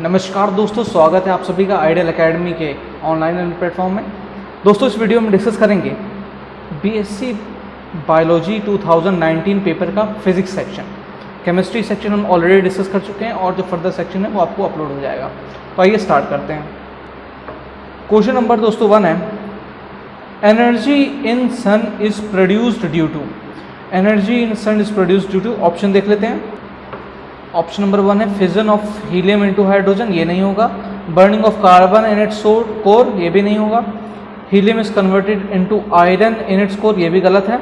नमस्कार दोस्तों, स्वागत है आप सभी का आइडियल एकेडमी के ऑनलाइन लर्निंग प्लेटफॉर्म में। दोस्तों इस वीडियो में डिस्कस करेंगे बीएससी बायोलॉजी 2019 पेपर का फिजिक्स सेक्शन। केमिस्ट्री सेक्शन हम ऑलरेडी डिस्कस कर चुके हैं और जो फर्दर सेक्शन है वो आपको अपलोड हो जाएगा। तो आइए स्टार्ट करते हैं। क्वेश्चन नंबर दोस्तों 1 है, energy in sun is produced due to. Energy in sun is produced due to, option देख लेते हैं। ऑप्शन नंबर 1 है fission of helium into hydrogen, ये नहीं होगा। Burning of carbon in its core, ये भी नहीं होगा। Helium is converted into iron in its core, ये भी गलत है।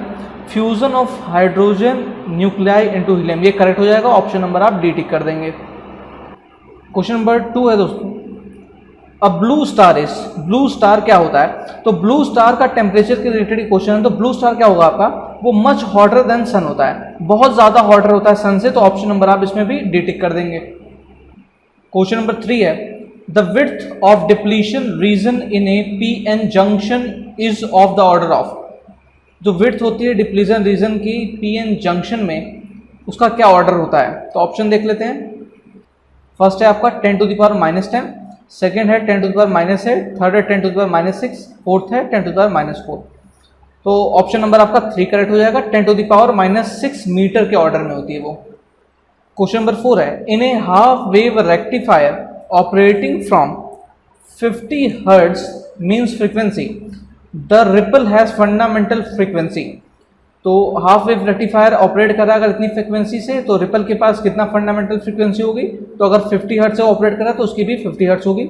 Fusion of hydrogen nuclei into helium, ये करेक्ट हो जाएगा। ऑप्शन नंबर आप डी टिक कर देंगे। क्वेश्चन नंबर 2 है दोस्तों, a blue star is. Blue star क्या होता है? तो ब्लू स्टार का टेम्परेचर के रिलेटेड क्वेश्चन है। तो ब्लू स्टार क्या होगा आपका? वो मच हॉटर देन सन होता है, बहुत ज्यादा हॉटर होता है सन से। तो ऑप्शन नंबर आप इसमें भी डी टिक कर देंगे। क्वेश्चन नंबर 3 है, the width of depletion region in A PN junction is of the order of. जो विड्थ होती है डिप्लीशन रीजन की पीएन जंक्शन में, उसका क्या ऑर्डर होता है? तो ऑप्शन देख लेते हैं। फर्स्ट है आपका 10 टू द पावर -10, सेकेंड है 10 टू द पावर -8, थर्ड है 10 टू द पावर -6, फोर्थ है 10 टू द पावर -4। तो ऑप्शन नंबर आपका 3 करेक्ट हो जाएगा। 10 टू द पावर -6 मीटर के ऑर्डर में होती है वो। क्वेश्चन नंबर 4 है, in a half wave rectifier operating from 50 hertz means frequency, the ripple has fundamental frequency. तो हाफ वेव रेक्टिफायर ऑपरेट कर रहा है अगर इतनी फ्रीक्वेंसी से, तो रिपल के पास कितना फंडामेंटल फ्रीक्वेंसी होगी? तो अगर 50 हर्ट्ज से ऑपरेट कर रहा है तो उसकी भी 50 हर्ट्ज होगी।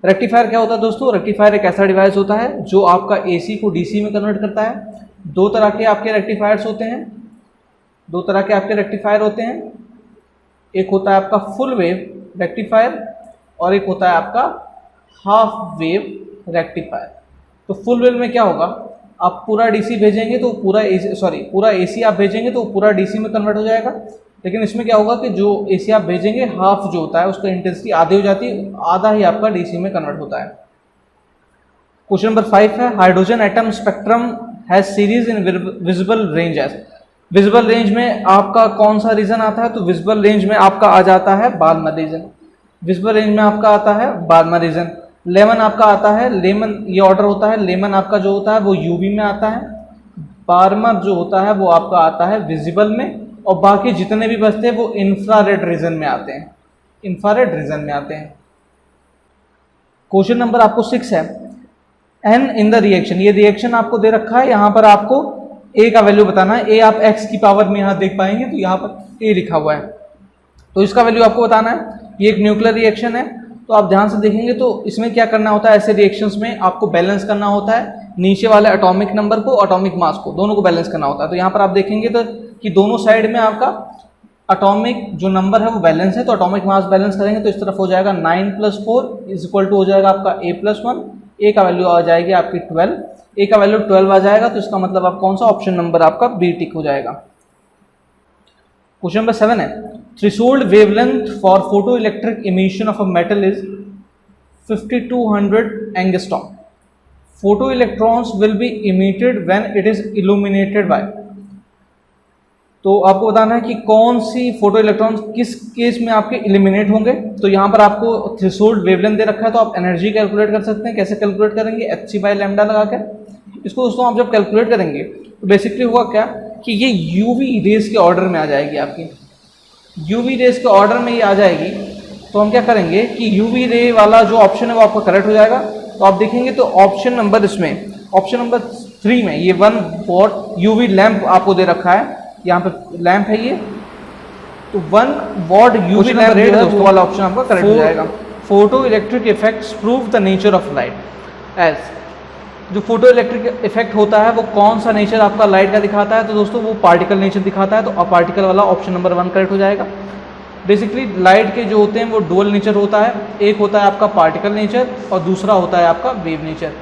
रेक्टिफायर क्या होता है दोस्तों? रेक्टिफायर एक ऐसा डिवाइस होता है जो आपका एसी को डीसी में कन्वर्ट करता है। दो तरह के आपके रेक्टिफायर्स होते हैं, दो तरह के आपके रेक्टिफायर होते हैं। एक होता है आपका फुल वेव रेक्टिफायर और एक होता है आपका हाफ वेव रेक्टिफायर। तो फुल वेव में क्या होगा? आप पूरा डीसी भेजेंगे तो पूरा एसी आप भेजेंगे तो पूरा डीसी में कन्वर्ट हो जाएगा। लेकिन इसमें क्या होगा कि जो एसी आप भेजेंगे हाफ जो होता है उसका इंटेंसिटी आधी हो जाती है, आधा ही आपका डीसी में कन्वर्ट होता है। क्वेश्चन नंबर 5 है, hydrogen atom spectrum has series in visible range as. Visible range में आपका कौन सा रीजन आता है? तो विजिबल रेंज में आपका आ जाता है बार्मर रीजन। विजिबल रेंज में आपका आता है बार्मर रीजन। लेमन आपका आता है, लेमन ये ऑर्डर होता है। लेमन आपका जो होता है वो यूवी में आता है। बार्मर जो होता है वो आपका आता है विजिबल में, और बाकी जितने भी बचते हैं वो इंफ्रारेड रीजन में आते हैं, इंफ्रारेड रीजन में आते हैं। क्वेश्चन नंबर आपको 6 है, एन इन द रिएक्शन। ये रिएक्शन आपको दे रखा है, यहाँ पर आपको ए का वैल्यू बताना है। ए आप एक्स की पावर में यहाँ देख पाएंगे तो यहाँ पर ए लिखा हुआ है, तो इसका वैल्यू आपको बताना है। ये एक न्यूक्लियर रिएक्शन है, तो आप ध्यान से देखेंगे तो इसमें क्या करना होता है, ऐसे रिएक्शंस में आपको बैलेंस करना होता है नीचे वाले एटॉमिक नंबर को, एटॉमिक मास को, दोनों को बैलेंस करना होता है। तो यहाँ पर आप देखेंगे तो कि दोनों साइड में आपका एटॉमिक जो नंबर है वो बैलेंस है, तो एटॉमिक मास बैलेंस करेंगे तो इस तरफ हो जाएगा 9 + 4 = हो जाएगा आपका A+1। ए का वैल्यू आ जाएगी आपकी 12, ए का वैल्यू 12 आ जाएगा, तो इसका मतलब आप कौन सा ऑप्शन नंबर आपका बी टिक हो जाएगा। क्वेश्चन नंबर 7 है, threshold wavelength for photo electric emission of a metal is 5200 angstrom. Photo electrons will be emitted when it is illuminated by. तो आपको बताना है कि कौन सी फोटो इलेक्ट्रॉन्स किस केस में आपके इलिमिनेट होंगे। तो यहाँ पर आपको थ्रेशोल्ड वेवलेंथ दे रखा है, तो आप एनर्जी कैलकुलेट कर सकते हैं। कैसे कैलकुलेट करेंगे? hc/λ लगा कर। इसको दोस्तों आप जब कैलकुलेट करेंगे तो बेसिकली होगा क्या कि ये यूवी रेस के ऑर्डर में आ जाएगी आपकी। यूवी रेस के ऑर्डर में ये आ जाएगी, तो हम क्या करेंगे कि यूवी रे वाला जो ऑप्शन है वो आपका करेक्ट हो जाएगा। तो आप देखेंगे तो ऑप्शन नंबर 3 में ये 1 वॉट यूवी लैंप आपको दे रखा है, यहाँ पे लैंप है ये, तो 1 वॉट यूवी लैंप रेड दोस्तों वाला ऑप्शन आपका करेक्ट हो जाएगा। Photo electric effects prove the nature of light as. जो फोटो इलेक्ट्रिक इफेक्ट होता है वो कौन सा नेचर आपका लाइट का दिखाता है? तो दोस्तों वो पार्टिकल नेचर दिखाता है, तो पार्टिकल वाला ऑप्शन नंबर 1 करेक्ट हो जाएगा। बेसिकली लाइट के जो होते हैं वो डुअल नेचर होता है, एक होता है आपका पार्टिकल नेचर और दूसरा होता है आपका वेव नेचर।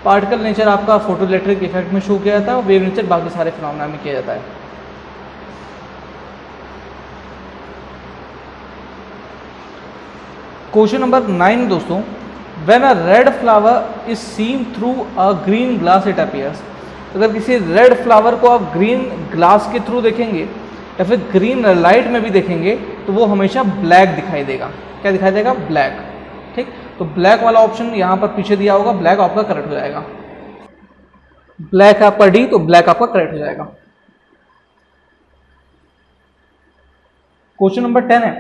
पार्टिकल नेचर आपका फोटो इलेक्ट्रिक इफेक्ट में शो किया जाता है और वेव नेचर बाकी सारे फिनोमेना में किया जाता है। क्वेश्चन नंबर 9 दोस्तों, when a red flower is seen through a green glass it appears. अगर किसी रेड फ्लावर को आप ग्रीन ग्लास के थ्रू देखेंगे या फिर ग्रीन लाइट में भी देखेंगे तो वो हमेशा ब्लैक दिखाई देगा। क्या दिखाई देगा, ब्लैक। ठीक, तो ब्लैक वाला ऑप्शन यहाँ पर पीछे दिया होगा, ब्लैक आपका करेक्ट हो जाएगा। ब्लैक आपका डी, तो ब्लैक आपका करेक्ट हो जाएगा। क्वेश्चन नंबर 10 है,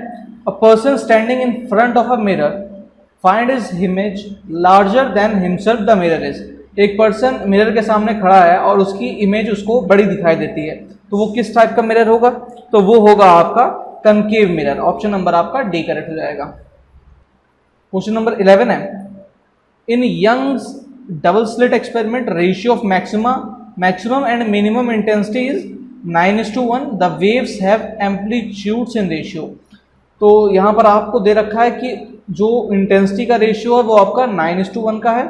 a person standing in front of a mirror find his image larger than himself the mirror is. एक पर्सन मिरर के सामने खड़ा है और उसकी इमेज उसको बड़ी दिखाई देती है, तो वो किस टाइप का मिरर होगा, तो वो होगा आपका कनकेव मिरर। ऑप्शन नंबर आपका डी करेक्ट हो जाएगा। क्वेश्चन नंबर 11 है, in Young's double slit experiment ratio of maximum and minimum intensity is 9:1, the waves have amplitudes in ratio. तो यहाँ पर आपको दे रखा है कि जो इंटेंसिटी का रेशियो है वो आपका 9:1 का है,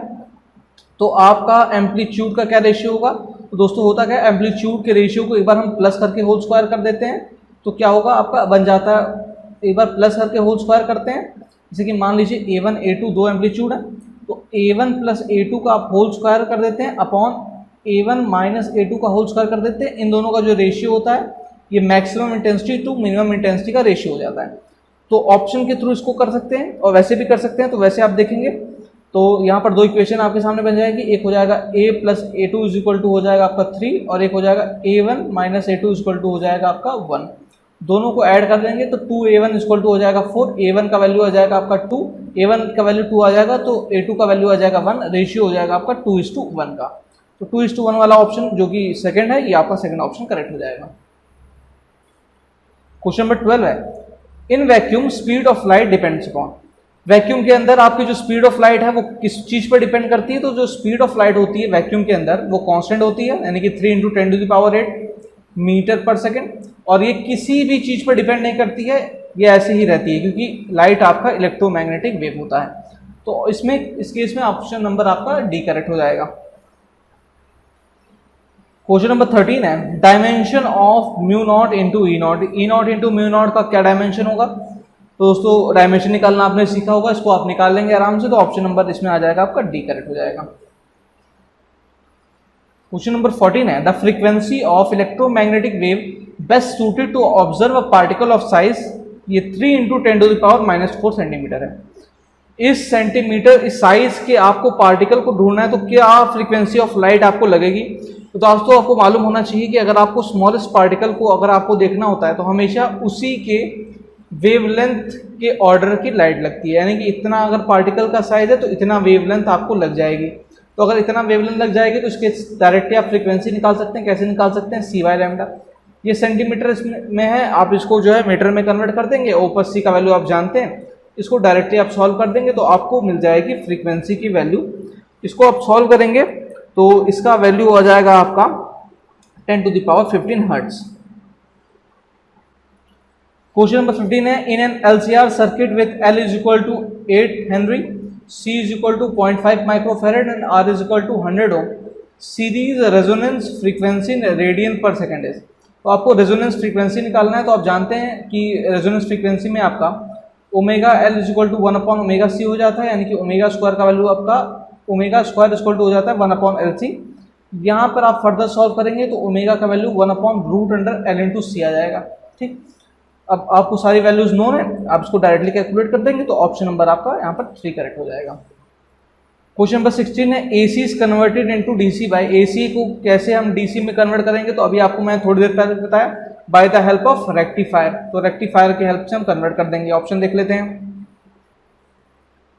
तो आपका एम्पलीट्यूड का क्या रेशियो होगा, तो दोस्तों होता क्या है, एम्पलीट्यूड के रेशियो को एक बार हम प्लस करके होल स्क्वायर कर देते हैं, तो क्या होगा आपका बन जाता है, एक बार प्लस करके होल स्क्वायर करते हैं, जैसे कि मान लीजिए A1 A2 दो एम्पलीट्यूड है, तो A1 प्लस A2 का आप होल स्क्वायर कर देते हैं अपॉन A1 माइनस A2 का होल स्क्वायर कर देते हैं। इन दोनों का जो रेशियो होता है ये maximum intensity to minimum intensity का रेशियो हो जाता है। तो ऑप्शन के थ्रू इसको कर सकते हैं और वैसे भी कर सकते हैं। तो वैसे आप देखेंगे तो यहाँ पर दो इक्वेशन आपके सामने बन जाएगी, एक हो जाएगा A plus A2 is equal to हो जाएगा आपका 3 और एक हो जाएगा A1 minus A2 is equal to हो जाएगा आपका 1। दोनों को ऐड कर देंगे तो 2A1 इज इक्वल टू हो जाएगा 4, A1 का वैल्यू आ जाएगा आपका 2, A1 का वैल्यू 2 आ जाएगा तो A2 का वैल्यू आ जाएगा 1, रेशियो हो जाएगा आपका 2:1 का। तो 2:1 वाला ऑप्शन जो कि सेकंड है, ये आपका सेकंड ऑप्शन करेक्ट हो जाएगा। क्वेश्चन नंबर 12 है, in vacuum speed of light depends upon. Vacuum के अंदर आपकी जो स्पीड ऑफ लाइट है वो किस चीज पर डिपेंड करती है, तो जो स्पीड ऑफ लाइट होती है वैक्यूम के अंदर वो कांस्टेंट होती है, यानी कि 3 × 10⁸ मीटर पर सेकेंड, और ये किसी भी चीज पर डिपेंड नहीं करती है, ये ऐसे ही रहती है क्योंकि लाइट आपका इलेक्ट्रोमैग्नेटिक वेव होता है। तो इसमें इस केस में ऑप्शन नंबर आपका डी करेक्ट हो जाएगा। क्वेश्चन नंबर 13 है, dimension of mu naught into E not. E not into mu naught का क्या डायमेंशन होगा, तो दोस्तों डायमेंशन निकालना आपने सीखा होगा, इसको आप निकाल लेंगे आराम से, तो ऑप्शन नंबर इसमें आ जाएगा आपका डी करेक्ट हो जाएगा। क्वेश्चन नंबर 14 है, the frequency of electromagnetic wave best suited to observe a particle of size, ये 3 × 10⁻⁴ सेंटीमीटर है। इस सेंटीमीटर इस साइज के आपको पार्टिकल को ढूंढना है, तो क्या फ्रीक्वेंसी ऑफ लाइट आपको लगेगी, तो दोस्तों आपको मालूम होना चाहिए कि अगर आपको स्मॉलेस्ट पार्टिकल को अगर आपको देखना होता है तो हमेशा उसी के वेवलेंथ के ऑर्डर की लाइट लगती है, यानी कि इतना अगर पार्टिकल का साइज है तो इतना वेवलेंथ आपको लग जाएगी। तो अगर इतना वेवलेंथ लग जाएगी तो इसके डायरेक्टली आप फ्रीक्वेंसी निकाल सकते हैं। कैसे निकाल सकते हैं, c/λ, ये सेंटीमीटर में है, आप इसको जो है मीटर में कन्वर्ट कर देंगे, O + C का वैल्यू आप जानते हैं, इसको डायरेक्टली आप सॉल्व कर देंगे तो आपको मिल जाएगी फ्रीक्वेंसी की वैल्यू। इसको आप सॉल्व करेंगे तो इसका वैल्यू आ जाएगा आपका 10⁻15 हर्ट्ज। क्वेश्चन नंबर 15 है, in an LCR circuit with L is equal to 8 henry, C is equal to 0.5 microfarad and R is equal to 100 ohm, series resonance frequency in radian per second is. तो आपको resonance frequency निकालना है, तो आप जानते हैं कि resonance frequency में आपका omega L is equal to 1/ओमेगा C हो जाता है, यानी कि ओमेगा स्क्वायर का वैल्यू आपका omega square is equal to हो जाता है 1/LC। यहाँ पर आप फर्दर सॉल्व करेंगे तो ओमेगा का वैल्यू 1/√L/C आ जाएगा। ठीक, अब आपको सारी वैल्यूज नोन है, आप इसको डायरेक्टली कैलकुलेट कर देंगे तो ऑप्शन नंबर आपका यहाँ पर 3 करेक्ट हो जाएगा। क्वेश्चन नंबर 16 है, AC is converted into DC by. AC को कैसे हम DC में कन्वर्ट करेंगे, तो अभी आपको मैं थोड़ी देर पहले बताया, by the help of rectifier. तो रेक्टिफायर की हेल्प से हम कन्वर्ट कर देंगे। ऑप्शन देख लेते हैं,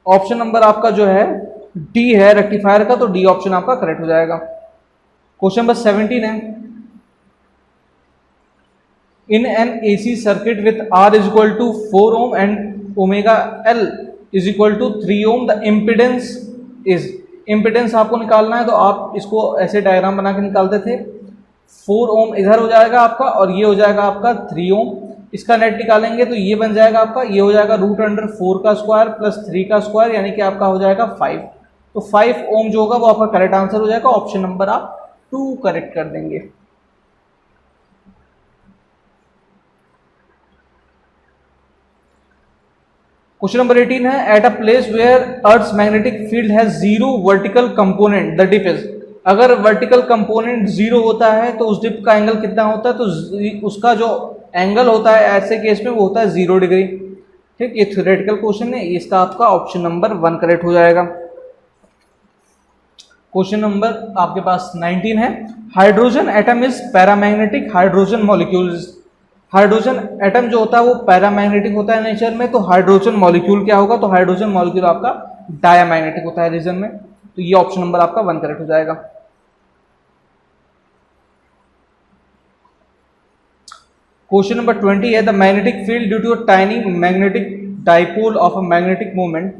ऑप्शन नंबर आपका जो है डी है रेक्टिफायर का, तो डी ऑप्शन आपका करेक्ट हो जाएगा। क्वेश्चन नंबर 17 है, in an AC circuit with R is equal to 4 ohm and omega L is equal to 3 ohm, the impedance is. Impedance आपको निकालना है तो आप इसको ऐसे डायग्राम बना के निकालते थे, 4 ओम इधर हो जाएगा आपका और ये हो जाएगा आपका 3 ओम। इसका नेट निकालेंगे तो ये बन जाएगा आपका, ये हो जाएगा √4 का स्क्वायर प्लस 3 का स्क्वायर, यानी कि आपका हो जाएगा 5। तो 5 ओम जो होगा वो आपका करेक्ट आंसर हो जाएगा। ऑप्शन नंबर आप 2 करेक्ट कर देंगे। क्वेश्चन नंबर 18 है, at a place where earth's magnetic field has 0 vertical component, the dip is. अगर वर्टिकल कंपोनेंट 0 होता है तो उस डिप का एंगल कितना होता है, तो उसका जो एंगल होता है ऐसे केस में वो होता है 0 डिग्री। ठीक, ये थ्योरेटिकल क्वेश्चन है, इसका आपका ऑप्शन नंबर 1 करेक्ट हो जाएगा। क्वेश्चन नंबर आपके पास 19 है, hydrogen atom is paramagnetic hydrogen molecules. Hydrogen atom जो होता है वो पैरामैग्नेटिक होता है नेचर में, तो हाइड्रोजन मॉलिक्यूल क्या होगा, तो हाइड्रोजन मॉलिक्यूल आपका डायामैग्नेटिक होता है रीजन में, तो ये ऑप्शन नंबर आपका 1 करेक्ट हो जाएगा। क्वेश्चन नंबर 20 है, the magnetic field due to a tiny magnetic dipole of a magnetic moment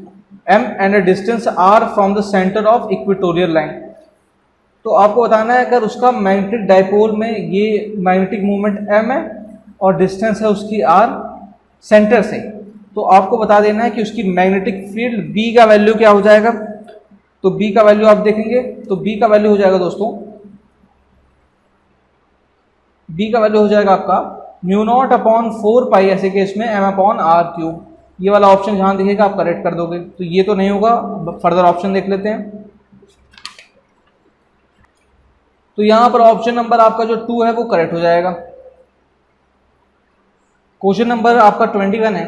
m and a distance r from the centre of equatorial line. तो आपको बताना है अगर उसका मैग्नेटिक डाइपोल में ये मैग्नेटिक मोमेंट m है और डिस्टेंस है उसकी r सेंटर से, तो आपको बता देना है कि उसकी मैग्नेटिक फील्ड B का वैल्यू क्या हो जाएगा। तो B का वैल्यू आप देखेंगे तो B का वैल्यू हो जाएगा दोस्तों, B का वैल्यू हो जाएगा आपका μ0/4 ऐसे केस में m/r³। ये वाला ऑप्शन जहां दिखेगा आप करेक्ट कर दोगे, तो ये तो नहीं होगा, फर्दर ऑप्शन देख लेते हैं। तो यहां पर ऑप्शन नंबर आपका जो 2 है वो करेक्ट हो जाएगा। क्वेश्चन नंबर आपका 21 है,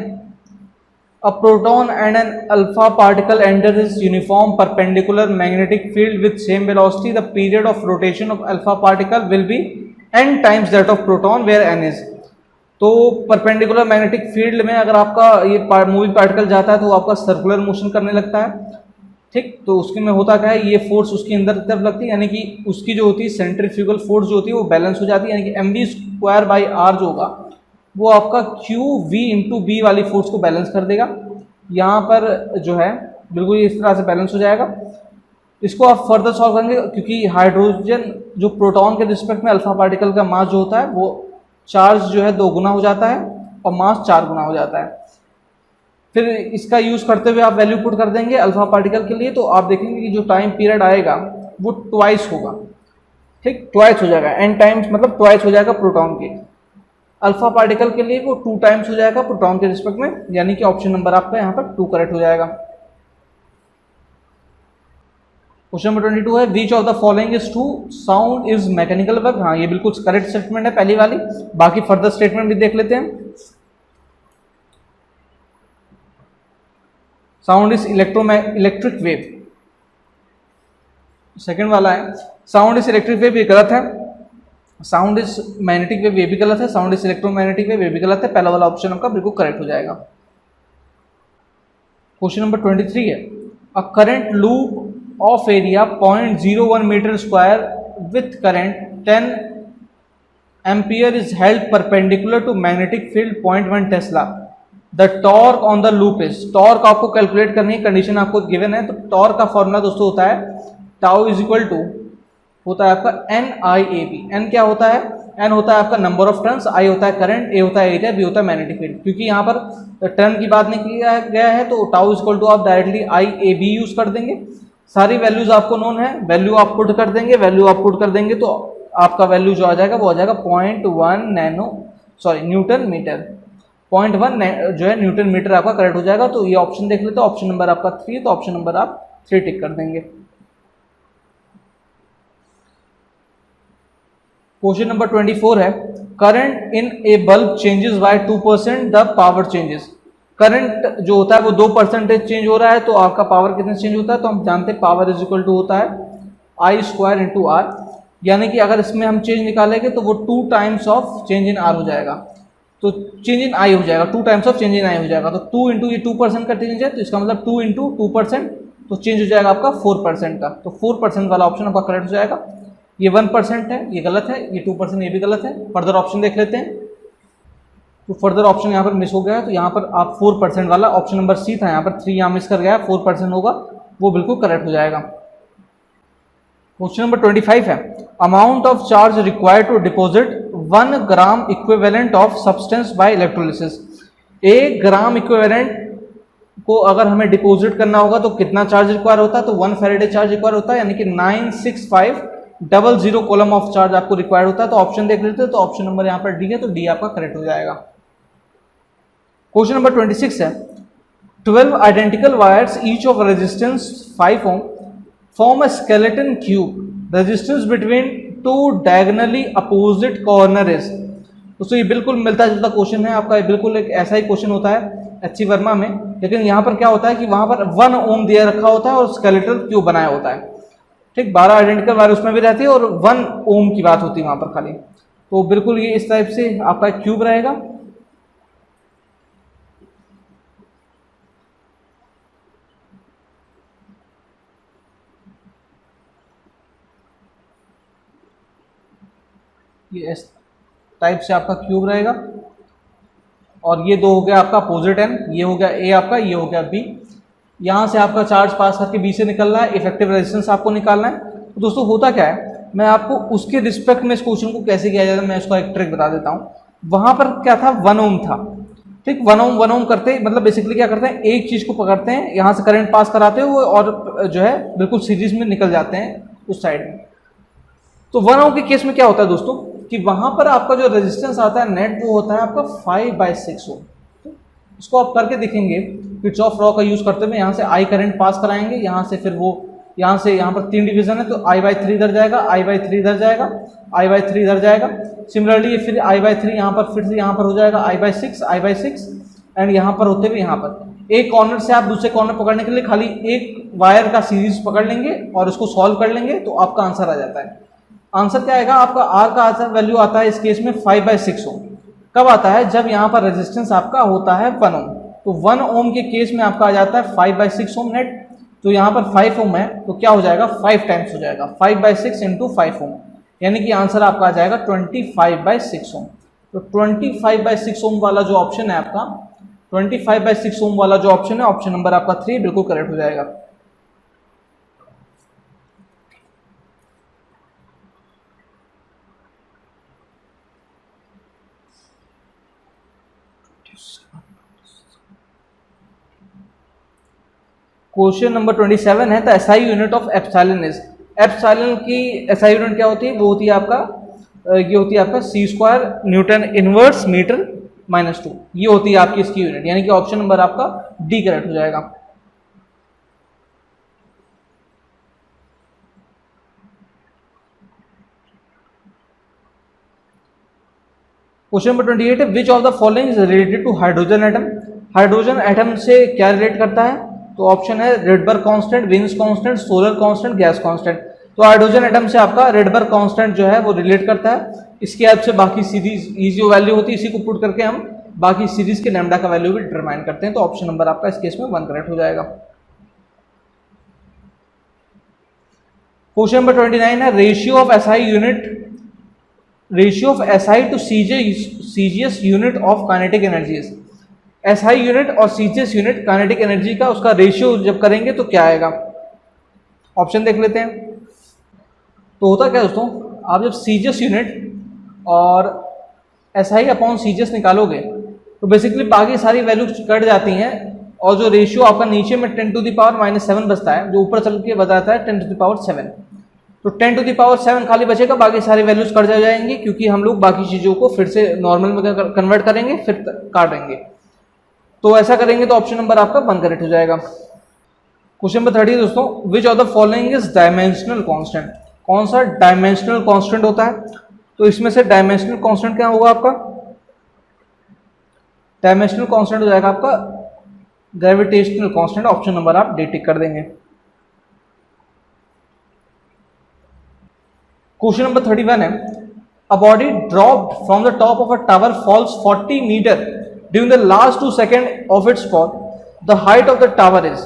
a proton and an alpha particle enter this uniform perpendicular magnetic field with same velocity, the period of rotation of alpha particle will be n times that of proton where n is. तो perpendicular magnetic field में अगर आपका ये moving particle जाता है तो आपका circular motion करने लगता है, ठीक। तो उसके में होता क्या है, ये फोर्स उसकी अंदर तरफ लगती है, यानी कि उसकी जो होती है सेंट्रीफ्यूगल फोर्स जो होती है वो बैलेंस हो जाती है, यानी कि mv²/r जो होगा वो आपका qv/b वाली फोर्स को बैलेंस कर देगा। यहाँ पर जो है बिल्कुल इस तरह से बैलेंस हो जाएगा। इसको आप फर्दर सॉल्व करेंगे, क्योंकि हाइड्रोजन जो प्रोटॉन के रिस्पेक्ट में अल्फा पार्टिकल का मास जो होता है वो चार्ज जो है 2 गुना हो जाता है और मास 4 गुना हो जाता है। फिर इसका यूज करते हुए आप वैल्यू पुट कर देंगे अल्फा पार्टिकल के लिए, तो आप देखेंगे कि जो टाइम पीरियड आएगा वो ट्वाइस होगा, ठीक, ट्वाइस हो जाएगा, n टाइम्स मतलब ट्वाइस हो जाएगा प्रोटॉन के। अल्फा पार्टिकल के लिए वो 2 टाइम्स हो जाएगा प्रोटॉन के रिस्पेक्ट में, यानी कि ऑप्शन नंबर आपका यहाँ पर 2 करेक्ट हो जाएगा। क्वेश्चन नंबर 22 है, which of the following is true, sound is mechanical work. हाँ, ये बिल्कुल करेक्ट स्टेटमेंट है पहली वाली, बाकी फर्दर स्टेटमेंट भी देख लेते हैं। Sound is electric wave, second वाला है साउंड इज इलेक्ट्रिक वेव, ये गलत है। साउंड इज मैग्नेटिक वेव, ये भी गलत है। साउंड इज इलेक्ट्रोमैग्नेटिक वेव, ये भी गलत है। पहला वाला ऑप्शन आपका बिल्कुल करेक्ट हो जाएगा। क्वेश्चन नंबर 23 है, a current loop of area 0.01 meter square with current 10 ampere is held perpendicular to magnetic field 0.1 Tesla. The torque on the loop is, torque आपको कैलकुलेट करनी है, कंडीशन आपको गिवन है। तो टॉर्क का फॉर्मूला दोस्तों होता है टाउ इज इक्वल टू होता है आपका NIAB। N क्या होता है, N होता है आपका नंबर ऑफ टर्न्स, I होता है करंट, A होता है एरिया, B होता है मैग्नेटिक फील्ड। क्योंकि यहाँ पर टर्न की बात नहीं किया गया है तो टाउ इज इक्वल टू आप डायरेक्टली IAB यूज कर देंगे। सारी वैल्यूज आपको नोन है, वैल्यू आप पुट कर देंगे, तो आपका वैल्यू जो आ जाएगा वो आ जाएगा 0.1 न्यूटन मीटर। 0.1 जो है न्यूटन मीटर आपका करेक्ट हो जाएगा। तो ये ऑप्शन देख लेते हैं, ऑप्शन नंबर आपका 3, तो ऑप्शन नंबर आप 3 टिक कर देंगे। क्वेश्चन नंबर 24 है, current in A bulb changes by 2% the power changes. Current जो होता है वो 2% चेंज हो रहा है, तो आपका पावर कितने चेंज होता है, तो हम जानते हैं पावर इज इक्वल टू होता है I² इंटू आर, यानी कि अगर इसमें हम चेंज निकालेंगे तो वो 2 times of change in are हो जाएगा, तो चेंज इन आई हो जाएगा, 2 टाइम्स ऑफ चेंज इन आई हो जाएगा। तो 2 इंटू ये 2% का चेंज है, तो इसका मतलब 2 इंटू 2%, तो चेंज हो जाएगा आपका 4% का। तो 4% वाला ऑप्शन आपका करेक्ट हो जाएगा। ये 1% है, ये गलत है, ये 2% ये भी गलत है। फर्दर ऑप्शन देख लेते हैं, तो फर्दर ऑप्शन यहाँ पर मिस हो गया है, तो यहाँ पर आप 4% वाला ऑप्शन नंबर सी था, यहाँ पर 3 यहाँ मिस कर गया है, 4% होगा, वो बिल्कुल करेक्ट हो जाएगा। क्वेश्चन नंबर 25 है, amount of charge required to deposit 1 gram equivalent of substance by electrolysis. 1 gram equivalent को अगर हमें डिपॉजिट करना होगा तो कितना चार्ज रिक्वायर होता है, तो 1 फैराडे चार्ज रिक्वायर होता है, यानी कि 96500 कॉलम ऑफ चार्ज आपको रिक्वायर्ड होता है। तो ऑप्शन देख लेते हैं, तो ऑप्शन नंबर यहाँ पर डी है, तो डी आपका करेक्ट हो जाएगा। क्वेश्चन नंबर 26 है, 12 identical wires each of resistance 5 ohm form a skeleton cube, resistance between 2 diagonally opposite corner is. दोस्तों ये बिल्कुल मिलता जुलता क्वेश्चन है आपका, बिल्कुल एक ऐसा ही क्वेश्चन होता है HC वर्मा में, लेकिन यहाँ पर क्या होता है कि वहाँ पर 1 ओम दिया रखा होता है और स्केलेटल क्यूब बनाया होता है। ठीक, 12 आइडेंटिकल वायर उसमें भी रहती है और 1 ओम की बात होती है वहाँ पर खाली। तो बिल्कुल ये इस टाइप से आपका क्यूब रहेगा। ये इस टाइप से आपका क्यूब रहेगा और ये दो हो गया आपका अपोजिट एंड, ये हो गया ए आपका, ये हो गया बी। यहाँ से आपका चार्ज पास करके बी से निकल रहा है, इफेक्टिव रेजिस्टेंस आपको निकालना है। तो दोस्तों होता क्या है, मैं आपको उसके रिस्पेक्ट में इस क्वेश्चन को कैसे किया जाता है मैं उसका एक ट्रिक बता देता हूँ। वहाँ पर क्या था, 1 ओम था। ठीक, 1 ओम करते मतलब बेसिकली क्या करते हैं, एक चीज़ को पकड़ते हैं, यहाँ से करंट पास कराते हुए और जो है बिल्कुल सीरीज में निकल जाते हैं उस साइड में। तो 1 ओम के केस में क्या होता है दोस्तों कि वहाँ पर आपका जो रेजिस्टेंस आता है नेट वो होता है आपका 5/6 ओम। इसको आप करके देखेंगे, किरचॉफ लॉ का यूज़ करते हुए यहाँ से आई करंट पास कराएंगे, यहाँ से फिर वो यहाँ से यहाँ पर 3 डिवीजन है तो I/3 इधर जाएगा, I/3 इधर जाएगा, I/3 इधर जाएगा। सिमिलरली फिर I/3 यहाँ पर फिर से यहाँ पर हो जाएगा I/6 एंड यहाँ पर होते हुए यहाँ पर एक कॉर्नर से आप दूसरे कॉर्नर पकड़ने के लिए खाली एक वायर का सीरीज पकड़ लेंगे और उसको सॉल्व कर लेंगे तो आपका आंसर आ जाता है। आंसर क्या आएगा आपका, आर का आंसर वैल्यू आता है इस केस में 5/6 ओम। कब आता है, जब यहाँ पर रेजिस्टेंस आपका होता है 1 ओम। तो 1 ओम के केस में आपका आ जाता है 5/6 ओम नेट। तो यहाँ पर 5 ओम है तो क्या हो जाएगा, 5 टाइम्स हो जाएगा, 5/6 इंटू 5 ओम, यानी कि आंसर आपका आ जाएगा 25/6 ओम। तो 25/6 ओम वाला जो ऑप्शन है आपका, 25/6 ओम वाला जो ऑप्शन है, ऑप्शन नंबर आपका 3 बिल्कुल करेक्ट हो जाएगा। क्वेश्चन नंबर 27 है, the SI unit of epsilon is. Epsilon की एसआई यूनिट क्या होती है, वो होती है आपका ये होती है आपका c² न्यूटन इनवर्स मीटर -2। ये होती है आपकी इसकी यूनिट, यानी कि ऑप्शन नंबर आपका डी करेक्ट हो जाएगा। क्वेश्चन नंबर 28 है, which of the following is related to hydrogen atom. Hydrogen atom से क्या रिलेट करता है, तो ऑप्शन है Rydberg constant, Wien's constant, solar constant, gas constant. तो हाइड्रोजन एटम से आपका रेडबर्ग कांस्टेंट जो है वो रिलेट करता है। इसके हेल्प से बाकी सीरीज ई जो वैल्यू होती है इसी को पुट करके हम बाकी सीरीज के लैम्डा का वैल्यू भी डिटरमाइन करते हैं। तो ऑप्शन नंबर आपका इस केस में 1 करेक्ट हो जाएगा। क्वेश्चन नंबर 29 है, ratio of SI unit, ratio of SI to CGS unit of kinetic energies. SI unit और सीजीएस यूनिट काइनेटिक एनर्जी का उसका रेशियो जब करेंगे तो क्या आएगा, ऑप्शन देख लेते हैं। तो होता क्या दोस्तों, आप जब सीजीएस यूनिट और एसआई अपॉन सीजीएस निकालोगे तो बेसिकली बाकी सारी वैल्यूज कट जाती हैं और जो रेशियो आपका नीचे में 10⁻⁻7 बचता है, जो ऊपर चल के बताता है 10⁻7। तो 10⁻7 खाली बचेगा, बाकी सारी वैल्यूज कट जाएंगी क्योंकि हम लोग बाकी चीज़ों को फिर से नॉर्मल में कन्वर्ट करेंगे फिर काटेंगे। तो ऐसा करेंगे तो ऑप्शन नंबर आपका 1 करेक्ट हो जाएगा। क्वेश्चन नंबर 30 दोस्तों, विच of the following is dimensional constant. कौन सा डायमेंशनल कांस्टेंट होता है, तो इसमें से डायमेंशनल कांस्टेंट क्या होगा आपका, डायमेंशनल कांस्टेंट हो जाएगा आपका ग्रेविटेशनल कांस्टेंट। ऑप्शन नंबर आप डी टिक कर देंगे। क्वेश्चन नंबर 31 है, a body dropped from the top of a tower falls 40 metre during the last 2 second of its fall, the height of the tower is.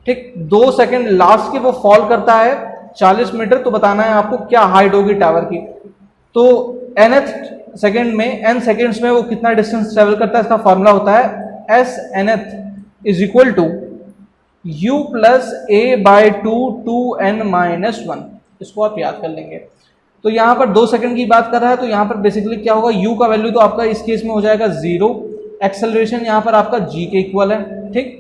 ठीक, 2 second last के वो fall करता है 40 metre, तो बताना है आपको क्या हाइट होगी टावर की। तो nth सेकेंड में, n सेकेंड्स में वो कितना डिस्टेंस ट्रेवल करता है, इसका फॉर्मूला होता है s nth is equal to u plus a/2 2n-1। इसको आप याद कर लेंगे। तो यहाँ पर 2 सेकंड की बात कर रहा है तो यहाँ पर बेसिकली क्या होगा, u का वैल्यू तो आपका इस केस में हो जाएगा 0, एक्सेलरेशन यहाँ पर आपका g के इक्वल है। ठीक,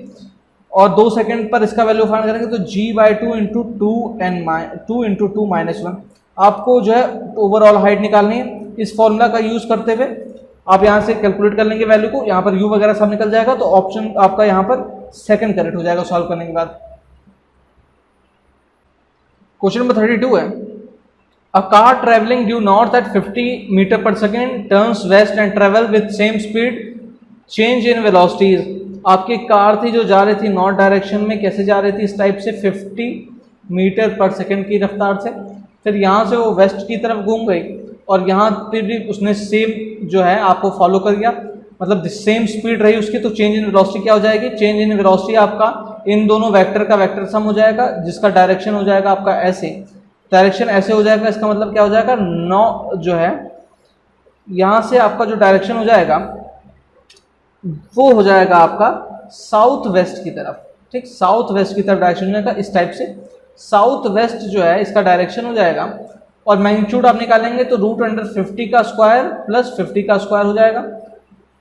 और 2 सेकंड पर इसका वैल्यू फाइंड करेंगे तो g/2 इंटू 2 इंटू 2-1। आपको जो है ओवरऑल हाइट निकालनी है। इस फॉर्मूला का यूज करते हुए आप यहाँ से कैलकुलेट कर लेंगे वैल्यू को, यहाँ पर u वगैरह सब निकल जाएगा। तो ऑप्शन आपका यहाँ पर सेकंड करेक्ट हो जाएगा सॉल्व करने के बाद। क्वेश्चन नंबर 32 है, a car travelling due north at 50 meter per second turns west and travel with same speed, change in velocities. आपकी कार थी जो जा रही थी नॉर्थ डायरेक्शन में, कैसे जा रही थी, इस टाइप से 50 मीटर पर सेकंड की रफ्तार से। फिर यहाँ से वो वेस्ट की तरफ घूम गई और यहाँ पे भी उसने सेम जो है आपको फॉलो कर गया, मतलब सेम स्पीड रही उसकी, तो चेंज इन वेलोसिटी क्या हो जाएगी, चेंज इन वेलोसिटी आपका इन दोनों वेक्टर का वेक्टर सम हो जाएगा, जिसका डायरेक्शन हो जाएगा आपका ऐसे, डायरेक्शन ऐसे हो जाएगा। इसका मतलब क्या हो जाएगा, 9 जो है यहाँ से आपका जो डायरेक्शन हो जाएगा वो हो जाएगा आपका साउथ वेस्ट की तरफ, ठीक, साउथ वेस्ट की तरफ डायरेक्शन हो जाएगा इस टाइप से। साउथ वेस्ट जो है इसका डायरेक्शन हो जाएगा और मैग्नीट्यूड आप निकालेंगे तो √50 का स्क्वायर प्लस 50 का स्क्वायर हो जाएगा,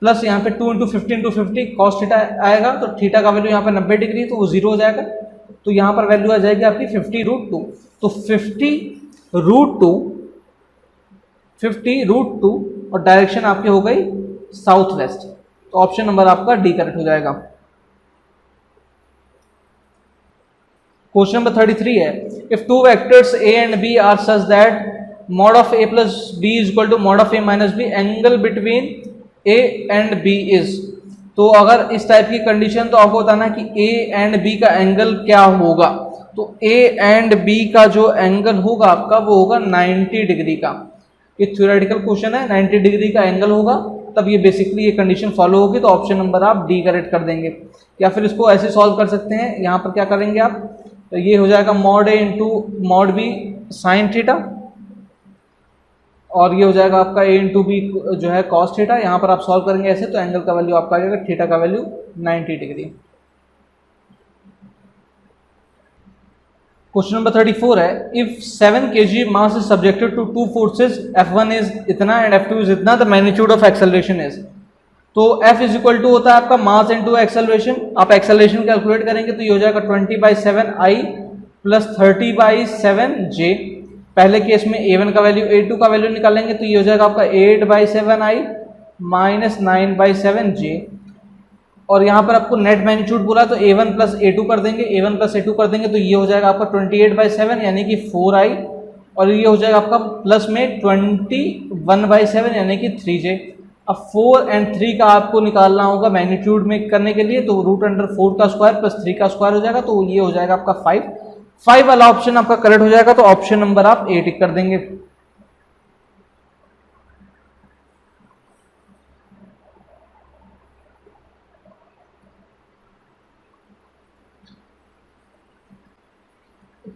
प्लस यहाँ पे 2 × 50 × 50 cos थीटा आएगा, तो थीटा का वैल्यू यहाँ पे 90 डिग्री तो वो 0 हो जाएगा, तो यहाँ पर वैल्यू आ जाएगी आपकी 50√2। तो 50√2 और डायरेक्शन आपकी हो गई साउथ वेस्ट, तो ऑप्शन नंबर आपका डी करेक्ट हो जाएगा। क्वेश्चन नंबर 33 है, if two vectors a and b are such that mod of a plus b is equal to mod of a minus b, angle between a and b is. तो अगर इस type की condition, तो आपको बताना कि a and b का angle क्या होगा। तो a एंड b का जो एंगल होगा आपका वो होगा 90 डिग्री का। ये थ्योरेटिकल क्वेश्चन है, 90 डिग्री का एंगल होगा, तब ये बेसिकली ये कंडीशन फॉलो होगी, तो ऑप्शन नंबर आप डी करेक्ट कर देंगे। या फिर इसको ऐसे सॉल्व कर सकते हैं, यहाँ पर क्या करेंगे आप, तो ये हो जाएगा mod a into mod b sine theta, और ये हो जाएगा आपका a इंटू बी जो है cos थीटा। यहाँ पर आप सॉल्व करेंगे ऐसे, तो एंगल का वैल्यू आपका आ जाएगा, थीटा का वैल्यू 90 डिग्री। क्वेश्चन नंबर 34 है, if 7 kg mass is subjected to 2 forces, F1 is इतना एंड F2 इज इतना, the magnitude of acceleration is. तो F इज इक्वल टू होता है आपका मास इनटू एक्सेलरेशन। आप एक्सेलरेशन कैलकुलेट करेंगे तो ये हो जाएगा 20/7I प्लस 30/7J। पहले केस में A1 का वैल्यू A2 का वैल्यू निकालेंगे तो ये हो जाएगा आपका 8/7I माइनस 9/7J। और यहाँ पर आपको नेट मैग्नीट्यूड बोला तो A1 प्लस A2 कर देंगे, A1 प्लस A2 कर देंगे तो ये हो जाएगा आपका 28/7 यानी कि 4I, और ये हो जाएगा आपका प्लस में 21/7 यानी कि 3J। अब 4 और 3 का आपको निकालना होगा मैग्नीट्यूड में करने के लिए, तो √4 का स्क्वायर प्लस 3 का स्क्वायर हो जाएगा, तो ये हो जाएगा आपका 5 वाला ऑप्शन आपका करेक्ट हो जाएगा, तो ऑप्शन नंबर आप ए टिक कर देंगे।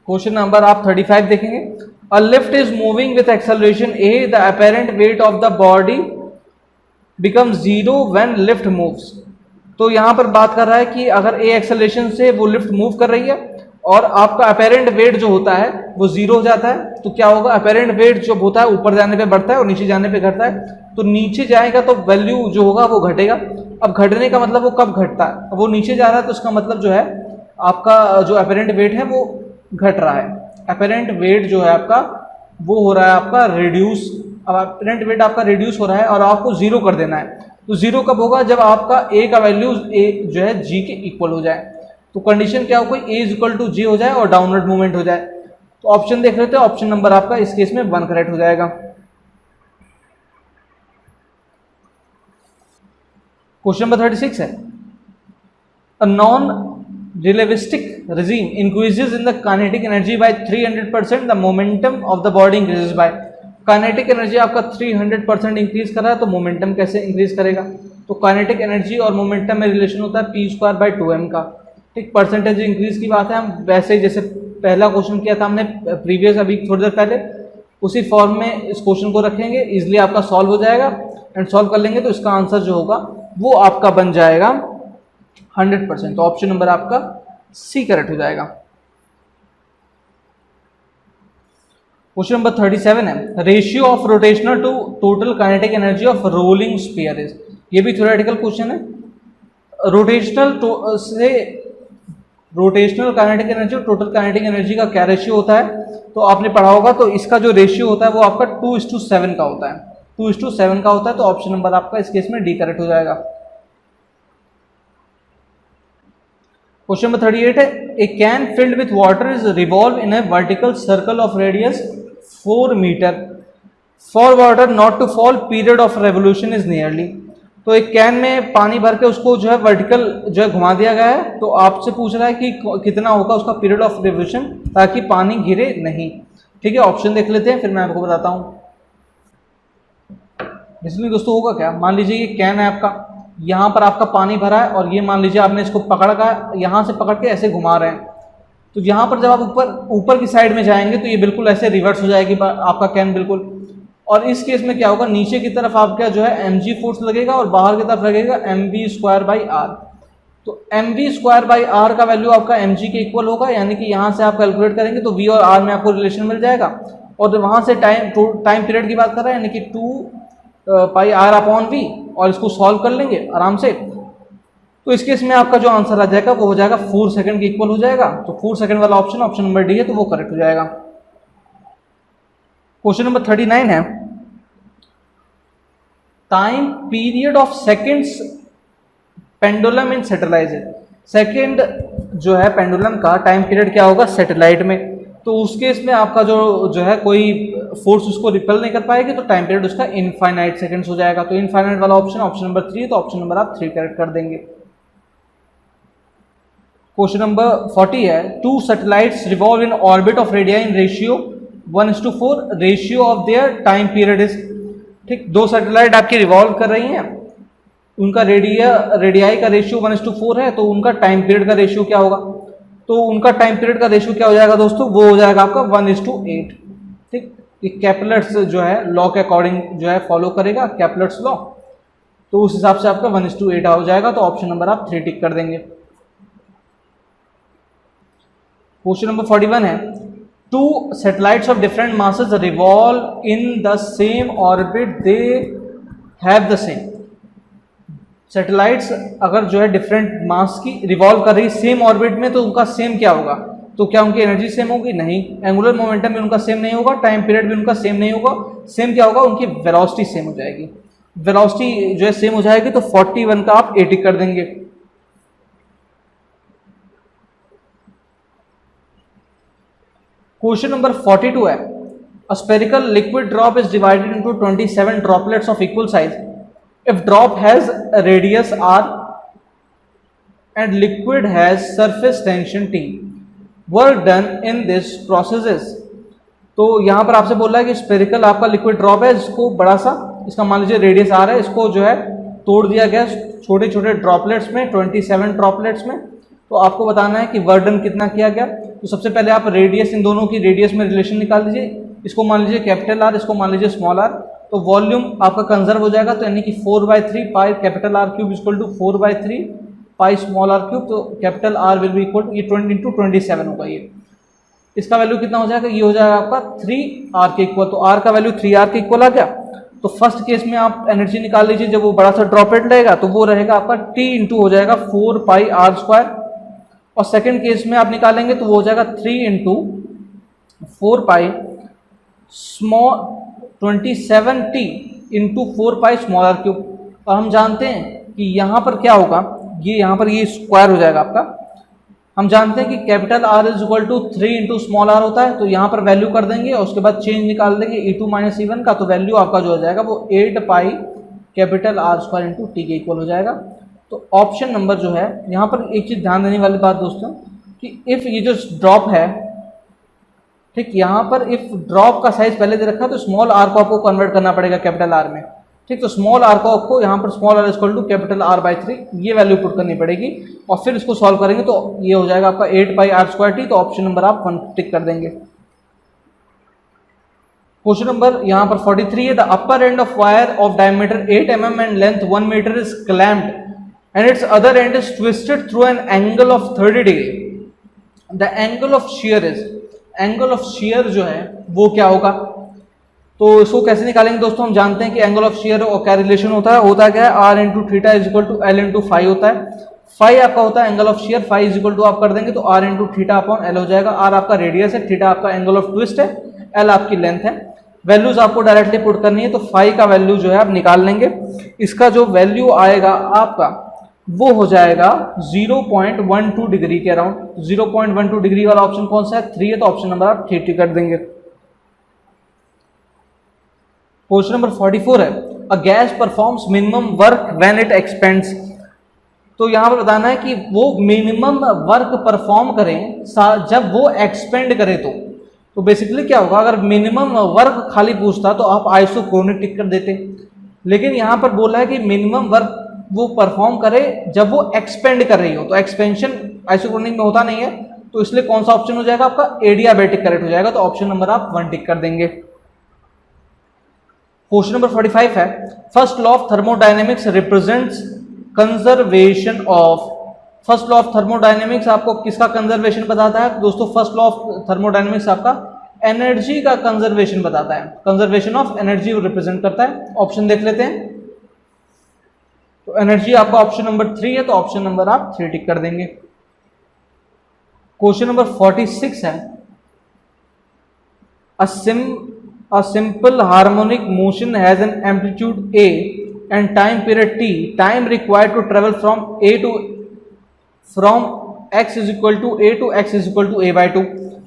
क्वेश्चन नंबर आप 35 देखेंगे, a lift is moving with acceleration a, the apparent weight of the body become 0 when lift moves. तो यहां पर बात कर रहा है कि अगर a एक्सेलरेशन से वो लिफ्ट मूव कर रही है और आपका अपेरेंट वेट जो होता है वो 0 हो जाता है, तो क्या होगा, अपेरेंट वेट जो होता है ऊपर जाने पे बढ़ता है और नीचे जाने पे घटता है, तो नीचे जाएगा तो वैल्यू जो होगा वो घटेगा। अब घटने का मतलब वो कब घटता है, वो नीचे जा रहा है तो उसका मतलब जो है आपका जो अपेरेंट वेट है वो घट रहा है। अपेरेंट वेट जो है आपका वो हो रहा है आपका रिड्यूस। अब अपेरेंट वेट आपका रिड्यूस हो रहा है और आपको 0 कर देना है, तो 0 कब होगा, जब आपका a का वैल्यू a जो है g के इक्वल हो जाए। तो कंडीशन क्या हो गई, a is equal to g हो जाए और डाउनवर्ड मूवमेंट हो जाए। तो ऑप्शन देख रहे थे, ऑप्शन नंबर आपका इस केस में 1 करेक्ट हो जाएगा। क्वेश्चन नंबर 36 है, a non relativistic regime increases in the kinetic energy by 300%, the momentum of the body increases by। Kinetic energy आपका 300% इंक्रीज कर रहा है, तो मोमेंटम कैसे इंक्रीज करेगा। तो काइनेटिक एनर्जी और मोमेंटम में रिलेशन होता है p²/2m का, ठीक। परसेंटेज इंक्रीज की बात है, हम वैसे जैसे पहला क्वेश्चन किया था हमने प्रीवियस अभी थोड़ी देर पहले, उसी फॉर्म में इस क्वेश्चन को रखेंगे, इजिली आपका सॉल्व हो जाएगा। एंड सॉल्व कर लेंगे तो इसका आंसर जो होगा वो आपका बन जाएगा 100%। तो ऑप्शन नंबर आपका सी करेक्ट हो जाएगा। क्वेश्चन नंबर 37 है, ratio of rotational to total kinetic energy of rolling sphere is. ये भी थ्योरेटिकल क्वेश्चन है। रोटेशनल काइनेटिक एनर्जी और टोटल काइनेटिक एनर्जी का क्या रेशियो होता है, तो आपने पढ़ा होगा। तो इसका जो रेशियो होता है वो आपका 2:7 का होता है, 2:7 का होता है। तो ऑप्शन नंबर आपका इस केस में डी करेक्ट हो जाएगा। क्वेश्चन नंबर 38 है, a can filled with water is revolve in a vertical circle of radius 4 meter for water not to fall, period of revolution is nearly. तो एक can में पानी भर के उसको जो है वर्टिकल जो है घुमा दिया गया है, तो आपसे पूछ रहा है कि कितना होगा उसका पीरियड ऑफ रिवोल्यूशन ताकि पानी गिरे नहीं। ठीक है, ऑप्शन देख लेते हैं फिर मैं आपको बताता हूँ। इसलिए दोस्तों होगा क्या, मान लीजिए ये कैन है आपका, यहाँ पर आपका पानी भरा है और ये मान लीजिए आपने इसको पकड़ का यहाँ से पकड़ के ऐसे घुमा रहे हैं, तो यहाँ पर जब आप ऊपर की साइड में जाएंगे तो ये बिल्कुल ऐसे रिवर्स हो जाएगी आपका कैन बिल्कुल। और इस केस में क्या होगा, नीचे की तरफ आपका जो है mg फोर्स लगेगा और बाहर की तरफ लगेगा mv²/r। तो mv²/r का वैल्यू आपका mg के इक्वल होगा, यानी कि यहाँ से आप कैलकुलेट करेंगे तो v और r में आपको रिलेशन मिल जाएगा। और वहाँ से टाइम पीरियड की बात कर रहे हैं, यानी कि 2πr/v, और इसको सॉल्व कर लेंगे आराम से। तो इस केस में आपका जो आंसर आ जाएगा वो हो जाएगा 4 सेकंड के इक्वल हो जाएगा। तो 4 सेकंड वाला ऑप्शन नंबर डी है, तो वो करेक्ट हो जाएगा। क्वेश्चन नंबर 39 है, time period of seconds pendulum in satellite. Second जो है पेंडुलम का टाइम पीरियड क्या होगा सैटेलाइट में, तो उस केस में आपका जो है कोई फोर्स उसको रिपेल नहीं कर पाएगी, तो टाइम पीरियड उसका इनफाइनाइट सेकंड्स हो जाएगा। तो इनफाइनाइट वाला ऑप्शन नंबर 3 है, तो ऑप्शन नंबर आप 3 करेक्ट कर देंगे। क्वेश्चन नंबर 40 है, 2 satellites revolve in orbit of radii in ratio 1:4, ratio of their time period is. ठीक, 2 सैटेलाइट आपकी रिवॉल्व कर रही हैं, उनका रेडियाई का रेशियो 1:4 है, तो उनका टाइम पीरियड का रेशियो क्या होगा, तो उनका टाइम पीरियड का रेशियो क्या हो जाएगा दोस्तों, वो हो जाएगा आपका 1:8। ठीक, ये कैपलर्स जो है लॉ के अकॉर्डिंग जो है फॉलो करेगा, कैपलर्स लॉ, तो उस हिसाब से आपका 1:8 हो जाएगा। तो ऑप्शन नंबर आप 3 टिक कर देंगे। क्वेश्चन नंबर 41 है, 2 satellites of different masses revolve in the same orbit, they have the same। Satellites अगर जो है डिफरेंट मास की रिवॉल्व कर रही सेम ऑर्बिट में, तो उनका सेम क्या होगा, तो क्या उनकी एनर्जी सेम होगी, नहीं। एंगुलर मोमेंटम भी उनका सेम नहीं होगा, टाइम पीरियड भी उनका सेम नहीं होगा। सेम क्या होगा, उनकी वेलोसिटी सेम हो जाएगी। वेलोसिटी जो है सेम हो जाएगी, तो 41 का आप 80 कर देंगे। क्वेश्चन नंबर 42 है, a spherical liquid drop is divided into 27 droplets of equal size if drop has a radius r and liquid has surface tension T, work done in this process is। तो यहाँ पर आपसे बोल रहा है कि spherical आपका लिक्विड ड्रॉप है, इसको बड़ा सा, इसका मान लीजिए रेडियस आर है, इसको जो है तोड़ दिया गया छोटे छोटे ड्रॉपलेट्स में, 27 ड्रॉपलेट्स में। तो आपको बताना है कि वर्क डन कितना किया गया। तो सबसे पहले आप रेडियस, इन दोनों की रेडियस में रिलेशन निकाल दीजिए। इसको मान लीजिए कैपिटल आर, इसको मान लीजिए स्मॉल आर, तो वॉल्यूम आपका कंजर्व हो जाएगा। तो यानी कि 4/3 pi capital R cube equal to 4/3 pi small R cube. तो capital R will be equal to, ये 20 × 27 होगा, ये इसका वैल्यू कितना हो जाएगा, ये हो जाएगा आपका 3r के इक्वल। तो r का वैल्यू 3r के इक्वल आ गया। तो फर्स्ट केस में आप एनर्जी निकाल लीजिए, जब वो बड़ा सा ड्रॉपलेट रहेगा तो वो रहेगा आपका t इंटू हो जाएगा 4πr²। और सेकंड केस में आप निकालेंगे तो वो हो जाएगा 3 × 4π small 27t into 4π small R cube. और हम जानते हैं कि यहाँ पर क्या होगा, ये यहाँ पर ये स्क्वायर हो जाएगा आपका। हम जानते हैं कि capital R is equal to 3 into small r होता है। तो यहाँ पर वैल्यू कर देंगे और उसके बाद चेंज निकाल देंगे e2 - e1 का। तो वैल्यू आपका जो हो जाएगा वो 8π कैपिटल R² इंटू टी के इक्वल हो जाएगा। तो ऑप्शन नंबर जो है, यहाँ पर एक चीज़ ध्यान देने वाली बात दोस्तों कि इफ़ ये जो ड्रॉप है, ठीक, यहाँ पर इफ ड्रॉप का साइज पहले दे रखा है तो स्मॉल आर को आपको कन्वर्ट करना पड़ेगा कैपिटल आर में। ठीक, तो स्मॉल आर को आपको यहाँ पर small r equal to capital R/3 ये वैल्यू पुट करनी पड़ेगी और फिर इसको सॉल्व करेंगे तो ये हो जाएगा आपका 8πr²t। तो ऑप्शन नंबर आप 1 टिक कर देंगे। क्वेश्चन नंबर यहाँ पर 43 है, the upper end of wire of diameter 8 mm and length 1 metre is clamped and its other end is twisted through an angle of 30 degree. The angle of shear is, angle of shear जो है वो क्या होगा, तो इसको कैसे निकालेंगे दोस्तों। हम जानते हैं कि एंगल ऑफ शेयर और क्या रिलेशन होता क्या है, r into theta is equal to l into phi होता है। फाई आपका होता है angle of shear, phi is equal to आप कर देंगे तो r into theta upon l हो जाएगा। r आपका रेडियस है, थीटा आपका एंगल ऑफ ट्विस्ट है, l आपकी लेंथ है। वैल्यूज आपको डायरेक्टली पुट करनी है, तो फाई का वैल्यू जो है आप निकाल लेंगे। इसका जो वैल्यू आएगा आपका वो हो जाएगा 0.12 डिग्री के अराउंड। 0.12 डिग्री वाला ऑप्शन कौन सा है, 3 है, तो ऑप्शन नंबर आप 3 कर देंगे। क्वेश्चन नंबर 44 है, a gas performs minimum work when it expends. तो यहाँ पर बताना है कि वो मिनिमम वर्क परफॉर्म करें जब वो एक्सपेंड करे। तो बेसिकली क्या होगा, अगर मिनिमम वर्क खाली पूछता तो आप आइसोक्रोनिक टिक कर देते, लेकिन यहाँ पर बोला है कि मिनिमम वर्क वो परफॉर्म करे जब वो एक्सपेंड कर रही हो। तो एक्सपेंशन आइसोक्रोनिक में होता नहीं है, तो इसलिए कौन सा ऑप्शन हो जाएगा आपका, एडियाबैटिक करेक्ट हो जाएगा। तो ऑप्शन नंबर आप 1 टिक कर देंगे। क्वेश्चन नंबर 45 है, first law of thermodynamics represents conservation of. First law of thermodynamics आपको किसका कंजर्वेशन बताता है? दोस्तों फर्स्ट लॉ ऑफ थर्मोडायनेमिक्स आपका एनर्जी का कंजर्वेशन बताता है, कंजर्वेशन ऑफ एनर्जी रिप्रेजेंट करता है। ऑप्शन देख लेते हैं। तो एनर्जी आपका ऑप्शन नंबर 3 है, तो ऑप्शन नंबर आप 3 टिक कर देंगे। क्वेश्चन नंबर 46 है, a simple harmonic motion has an amplitude a and time period t, time required to travel from x is equal to a to x is equal to a by 2।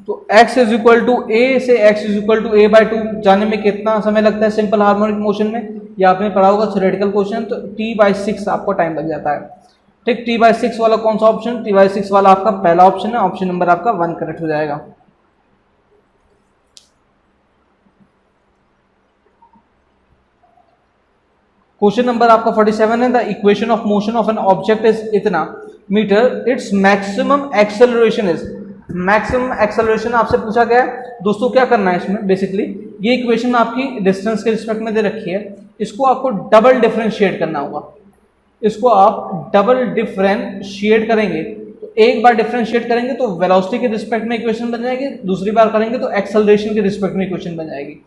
तो x is equal to a से x is equal to a by 2 जाने में कितना समय लगता है simple harmonic motion में? ये आपने पढ़ा होगा थ्योरेटिकल क्वेश्चन। तो t/6 आपको टाइम लग जाता है। ठीक, t/6 वाला कौन सा ऑप्शन? t/6 वाला आपका पहला ऑप्शन है, ऑप्शन नंबर आपका 1 करेक्ट हो जाएगा। क्वेश्चन नंबर आपका 47 है, the equation of motion of an object is इतना meter, its maximum acceleration is. Maximum acceleration आपसे पूछा गया है। दोस्तों क्या करना है इसमें, बेसिकली ये इक्वेशन आपकी डिस्टेंस के रिस्पेक्ट में दे रखी है, इसको आपको डबल डिफरेंशिएट करना होगा। इसको आप डबल डिफरेंशिएट करेंगे, तो एक बार डिफरेंशिएट करेंगे तो वेलोसिटी के रिस्पेक्ट में इक्वेशन बन जाएगी, दूसरी बार करेंगे तो एक्सेलरेशन के रिस्पेक्ट में इक्वेशन बन जाएगी।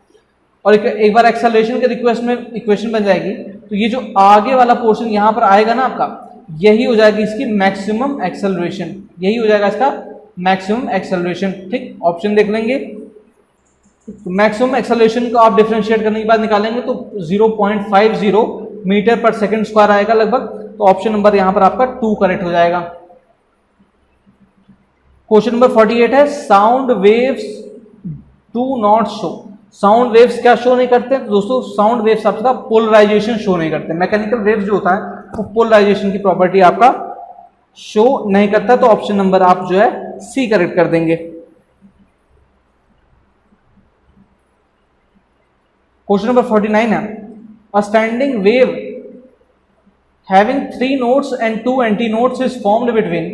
और एक बार एक्सेलरेशन के रिक्वेस्ट में इक्वेशन बन जाएगी तो ये जो आगे वाला पोर्शन यहाँ पर आएगा ना आपका, यही हो जाएगी इसकी मैक्सिमम एक्सेलरेशन, यही हो जाएगा इसका मैक्सिमम एक्सेलरेशन। ठीक, ऑप्शन देख लेंगे। तो मैक्सिमम एक्सेलरेशन को आप डिफरेंशिएट करने के बाद निकालेंगे तो 0.50 मीटर पर सेकंड स्क्वायर आएगा लगभग। तो ऑप्शन नंबर यहाँ पर आपका 2 करेक्ट हो जाएगा। क्वेश्चन नंबर 48 है, sound waves do not show. Sound waves क्या शो नहीं करते? तो दोस्तों साउंड वेव्स आपका पोलराइजेशन शो नहीं करते। मैकेनिकल वेव्स जो होता है वो पोलराइजेशन की प्रॉपर्टी आपका शो नहीं करता। तो ऑप्शन नंबर आप जो है सी करेक्ट कर देंगे। क्वेश्चन नंबर 49 है, a standing wave having 3 nodes and 2 antinodes is formed between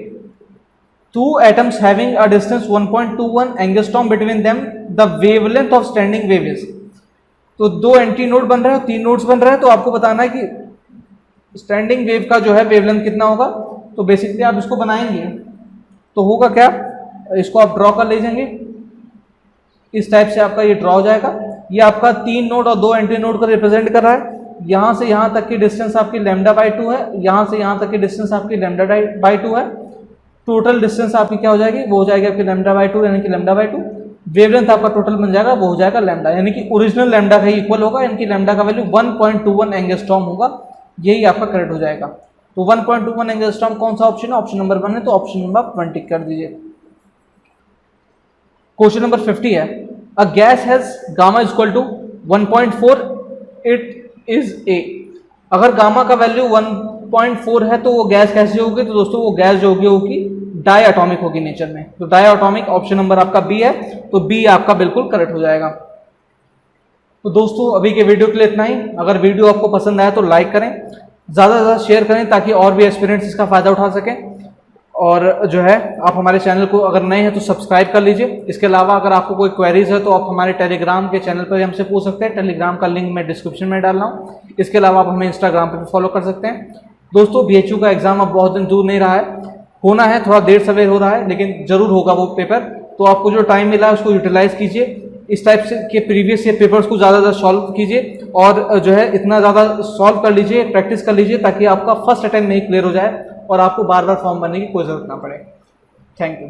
2 atoms having a distance 1.21 angstrom between them, the wavelength of standing wave is। तो 2 एंटीनोड बन रहा है, 3 नोड्स बन रहा है, तो आपको बताना है कि स्टैंडिंग वेव का जो है वेवलेंथ कितना होगा। तो बेसिकली आप इसको बनाएंगे तो होगा क्या, इसको आप ड्रॉ कर ले जाएंगे, इस टाइप से आपका ये ड्रॉ हो जाएगा। ये आपका 3 नोड और 2 एंटीनोड को रिप्रेजेंट कर रहा है। यहाँ से यहाँ तक की डिस्टेंस आपकी λ/2 है, यहाँ से यहाँ तक की डिस्टेंस आपकी λ/2 है। टोटल डिस्टेंस आपकी क्या हो जाएगी, वो हो जाएगी आपकी λ/2 यानी कि λ/2। वेवलेंथ आपका टोटल बन जाएगा, वो हो जाएगा लैम्डा, यानी कि ओरिजिनल लैम्डा का इक्वल होगा, यानी कि लैम्डा का वैल्यू 1.21 एंगस्ट्रॉम होगा। यही आपका करेक्ट हो जाएगा। तो 1.21 एंगस्ट्रॉम कौन सा ऑप्शन है? ऑप्शन नंबर 1 है, तो ऑप्शन नंबर 1 टिक कर दीजिए। क्वेश्चन नंबर 50 है, a gas has gamma equal to 1.4, it is a. अगर गामा का वैल्यू 1.4 है तो वो गैस कैसी होगी? तो दोस्तों वो गैस जो होगी डाई एटॉमिक होगी नेचर में। तो डाई एटॉमिक ऑप्शन नंबर आपका बी है, तो बी आपका बिल्कुल करेक्ट हो जाएगा। तो दोस्तों अभी के वीडियो के लिए इतना ही। अगर वीडियो आपको पसंद आया तो लाइक करें, ज़्यादा से ज़्यादा शेयर करें ताकि और भी एस्पिरेंट्स इसका फ़ायदा उठा सकें। और जो है आप हमारे चैनल को अगर नए हैं तो सब्सक्राइब कर लीजिए। इसके अलावा अगर आपको कोई क्वेरीज है तो आप हमारे टेलीग्राम के चैनल पर हमसे पूछ सकते हैं। टेलीग्राम का लिंक मैं डिस्क्रिप्शन में डाल रहा हूँ। इसके अलावा आप हमें इंस्टाग्राम पर भी फॉलो कर सकते हैं। दोस्तों BHU का एग्ज़ाम अब बहुत दिन दूर नहीं रहा है, होना है, थोड़ा देर सवेर हो रहा है, लेकिन ज़रूर होगा वो पेपर। तो आपको जो टाइम मिला है उसको यूटिलाइज़ कीजिए। इस टाइप से के प्रीवियस ईयर पेपर्स को ज़्यादा सॉल्व कीजिए और जो है इतना ज़्यादा सॉल्व कर लीजिए, प्रैक्टिस कर लीजिए ताकि आपका फर्स्ट अटेम्प्ट में ही क्लियर हो जाए और आपको बार बार फॉर्म भरने की कोई ज़रूरत ना पड़े। Thank you.